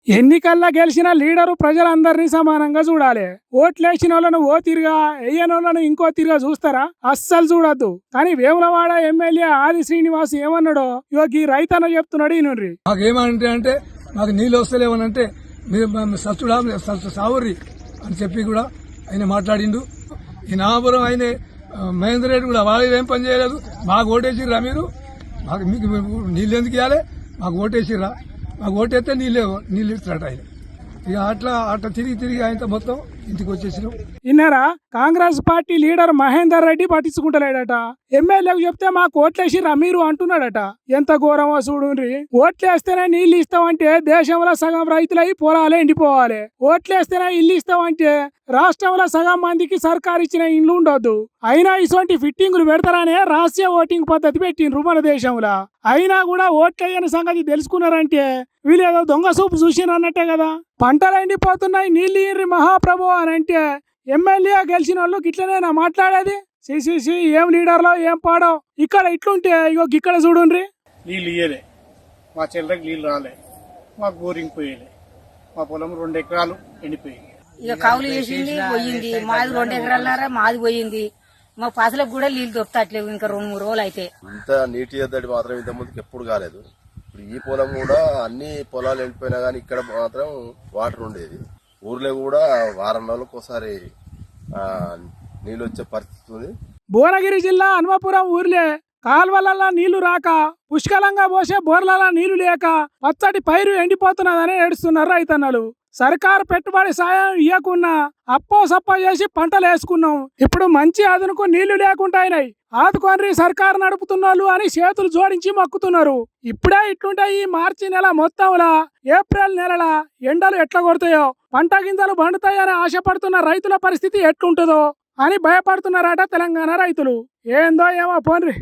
ఎన్నికల్లో గెలిచిన లీడరు ప్రజలందరినీ సమానంగా చూడాలి. ఓట్లేసిన వాళ్ళను ఓ తిరిగా, వేయని వాళ్ళను ఇంకో తిరిగా చూస్తారా? అస్సలు చూడొద్దు. కానీ వేములవాడ ఎమ్మెల్యే ఆది శ్రీనివాస్ ఏమన్నాడో ఈ రైతన్న చెప్తున్నాడు. ఈయనుండ్రి. మాకేమంటే మాకు నీళ్ళు వస్తలేవనంటే మీరు సచ్చుడా సావుర్రి అని చెప్పి కూడా ఆయన మాట్లాడిండు. ఈ నామపురం ఆయన మహేందర్ రెడ్డి కూడా వాళ్ళు ఏం పని చేయలేదు. మాకు ఓటేసిర్రా మీరు? మాకు మీకు నీళ్ళు ఎందుకు ఇవ్వాలి? మాకు ఓటేసిర్రా? మాకు ఓటేస్తే నీళ్ళు ఇస్తారట ఆయన. ఇక అట్లా తిరిగి ఆయనతో మొత్తం ఇంటికి వచ్చేసినాం. విన్నారా? కాంగ్రెస్ పార్టీ లీడర్ మహేందర్ రెడ్డి పట్టించుకుంటలేడట. ఎమ్మెల్యేకు చెప్తే మాకు ఓట్లేసిర్రా మీరు అంటున్నాడట. ఎంత ఘోరమో చూడుండ్రి. ఓట్లేస్తేనే నీళ్లు ఇస్తామంటే దేశంలో సగం రైతులై పొలాలే ఎండిపోవాలి. ఓట్లేస్తేనే ఇల్లు ఇస్తామంటే రాష్ట్రంలో సగం మందికి సర్కారు ఇచ్చిన ఇండ్లు ఉండొద్దు. అయినా ఇటువంటి ఫిట్టింగులు పెడతారనే రహస్య ఓటింగ్ పద్ధతి పెట్టిండ్రు మన దేశంలో. అయినా కూడా ఓట్లేయని సంగతి తెలుసుకున్నారంటే వీళ్ళేదో దొంగ సూపు చూసినన్నట్టే కదా. పంటలు ఎండిపోతున్నాయి, నీళ్ళు ఇయ్యండి మహాప్రభు అని అంటే ఎమ్మెల్యే గెలిచిన వాళ్ళు గిట్లనేనా మాట్లాడేది? సిసిసి ఏం లీడర్లో ఏం పాడో. ఇక్కడ ఇట్లుంటే ఇక్కడ చూడుండ్రి. నీళ్ళు ఇయ్యలే, మా చెల్లెకి నీళ్ళు రాలే, మాకు బోరింగ్ పోయలే, మా పొలం 2 ఎకరాలు ఎండిపోయింది. ఇక కౌలు వేసింది పోయింది, మాది 2 ఎకరాలన్నారా మాది పోయింది. మా పసలకు కూడా నీళ్ళు దొరుకుతట్లేవు. ఇంకా 2-3 రోజులు అయితే ఇంత నీటి ఎద్దడి మాత్రం ఇంత ముందుకు ఎప్పుడు కాలేదు. ఇప్పుడు ఈ పొలం కూడా అన్ని పొలాలు ఎండిపోయినా గానీ ఇక్కడ మాత్రం వాటర్ ఉండేది. ఊర్లో కూడా వారం రోజులకు ఒకసారి నీళ్ళు వచ్చే పరిస్థితి ఉంది. భువనగిరి జిల్లా హనుమపురం ఊర్లే కాల్వలలో నీళ్లు రాక, పుష్కలంగా పోసే బోర్లలో నీళ్లు లేక పచ్చటి పైరు ఎండిపోతున్నదని ఏడుస్తున్నారు రైతన్నలు. సర్కారు పెట్టుబడి సాయం ఇవ్వకున్నా అప్పో సప్పో చేసి పంటలు వేసుకున్నాం. ఇప్పుడు మంచి అదునుకు నీళ్లు లేకుండా అయినాయి. ఆదుకోనరి సర్కారు నడుపుతున్నారు అని చేతులు జోడించి మొక్కుతున్నారు. ఇప్పుడే ఇట్లుంటే ఈ మార్చి నెల మొత్తంలా ఏప్రిల్ నెలలా ఎండలు ఎట్లా కొడతాయో, పంట గింజలు పండుతాయని ఆశపడుతున్న రైతుల పరిస్థితి ఎట్లుంటుందో అని భయపడుతున్నారట తెలంగాణ రైతులు. ఏందో ఏమో పోన్రి.